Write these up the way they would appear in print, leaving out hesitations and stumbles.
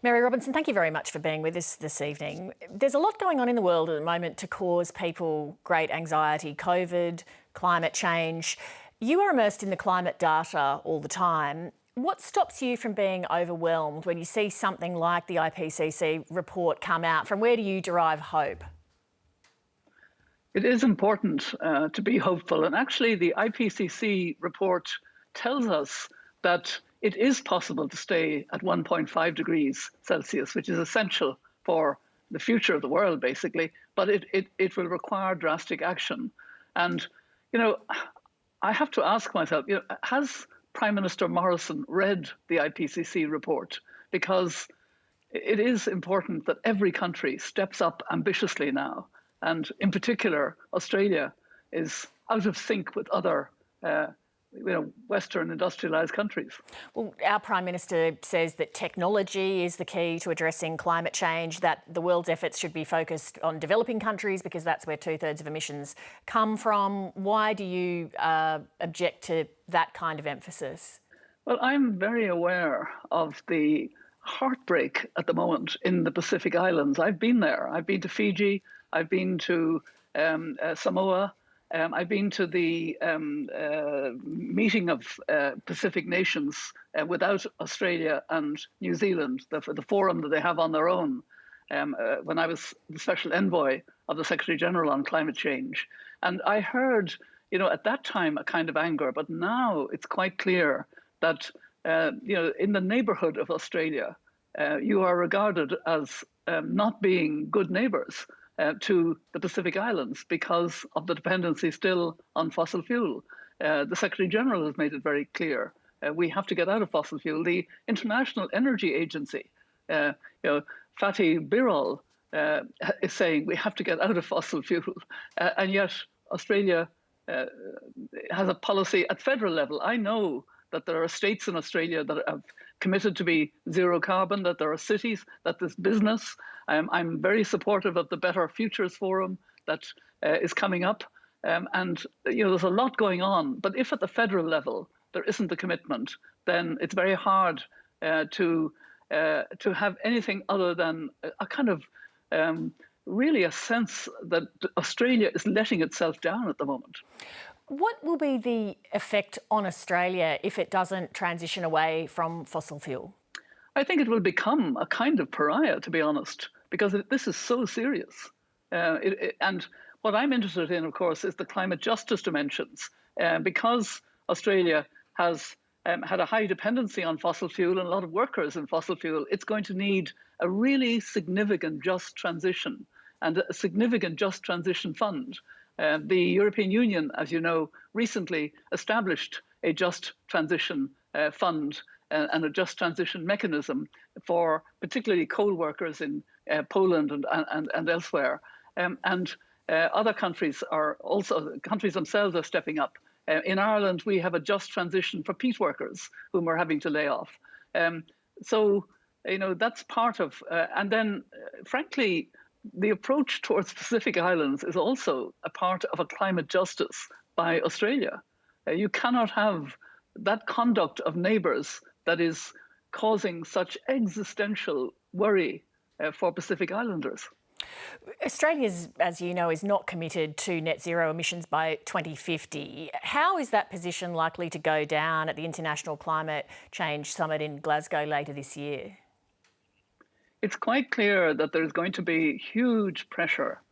Mary Robinson, thank you very much for being with us this evening. There's a lot going on in the world at the moment to cause people great anxiety. COVID, climate change. You are immersed in the climate data all the time. What stops you from being overwhelmed when you see something like the IPCC report come out? From where do you derive hope? It is important to be hopeful. And actually, the IPCC report tells us that it is possible to stay at 1.5 degrees Celsius, which is essential for the future of the world, basically. But it will require drastic action. And, I have to ask myself, has Prime Minister Morrison read the IPCC report? Because it is important that every country steps up ambitiously now. And in particular, Australia is out of sync with other Western industrialised countries. Well, our Prime Minister says that technology is the key to addressing climate change, that the world's efforts should be focused on developing countries because that's where 2/3 of emissions come from. Why do you object to that kind of emphasis? Well, I'm very aware of the heartbreak at the moment in the Pacific Islands. I've been there. I've been to Fiji. I've been to Samoa. I've been to the meeting of Pacific nations without Australia and New Zealand, the forum that they have on their own, when I was the special envoy of the Secretary General on climate change. And I heard, at that time, a kind of anger, but now it's quite clear that, in the neighbourhood of Australia, you are regarded as not being good neighbours to the Pacific Islands because of the dependency still on fossil fuel. The Secretary General has made it very clear we have to get out of fossil fuel. The International Energy Agency, Fatih Birol, is saying we have to get out of fossil fuel, and yet Australia has a policy at federal level. I know that there are states in Australia that have committed to be zero carbon, that there are cities, that there's business. I'm very supportive of the Better Futures Forum that is coming up. And there's a lot going on. But if at the federal level there isn't the commitment, then it's very hard to have anything other than a kind of really a sense that Australia is letting itself down at the moment. What will be the effect on Australia if it doesn't transition away from fossil fuel? I think it will become a kind of pariah, to be honest, because this is so serious. And what I'm interested in, of course, is the climate justice dimensions. Because Australia has had a high dependency on fossil fuel and a lot of workers in fossil fuel, it's going to need a really significant just transition and a significant just transition fund. The European Union, as you know, recently established a just transition fund and a just transition mechanism for particularly coal workers in Poland and elsewhere. Other countries countries themselves are stepping up. In Ireland, we have a just transition for peat workers whom we're having to lay off. So that's part of, and then frankly, the approach towards Pacific Islands is also a part of a climate justice by Australia. You cannot have that conduct of neighbours that is causing such existential worry for Pacific Islanders. Australia, as you know, is not committed to net zero emissions by 2050. How is that position likely to go down at the International Climate Change Summit in Glasgow later this year? It's quite clear that there's going to be huge pressure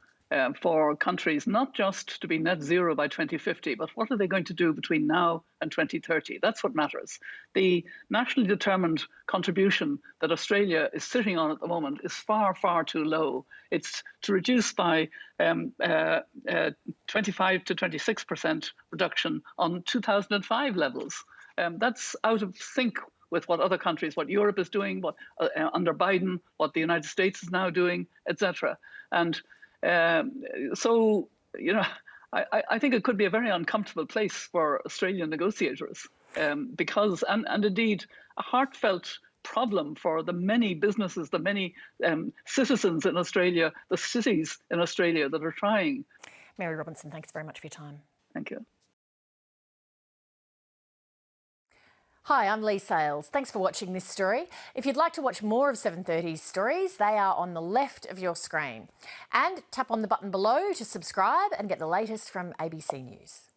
for countries not just to be net zero by 2050, but what are they going to do between now and 2030? That's what matters. The nationally determined contribution that Australia is sitting on at the moment is far, far too low. It's to reduce by 25 to 26% reduction on 2005 levels. That's out of sync with what other countries, what Europe is doing, what under Biden, what the United States is now doing, etc. And so, I think it could be a very uncomfortable place for Australian negotiators because, and indeed, a heartfelt problem for the many businesses, the many citizens in Australia, the cities in Australia that are trying. Mary Robinson, thanks very much for your time. Thank you. Hi, I'm Leigh Sales. Thanks for watching this story. If you'd like to watch more of 7:30's stories, they are on the left of your screen. And tap on the button below to subscribe and get the latest from ABC News.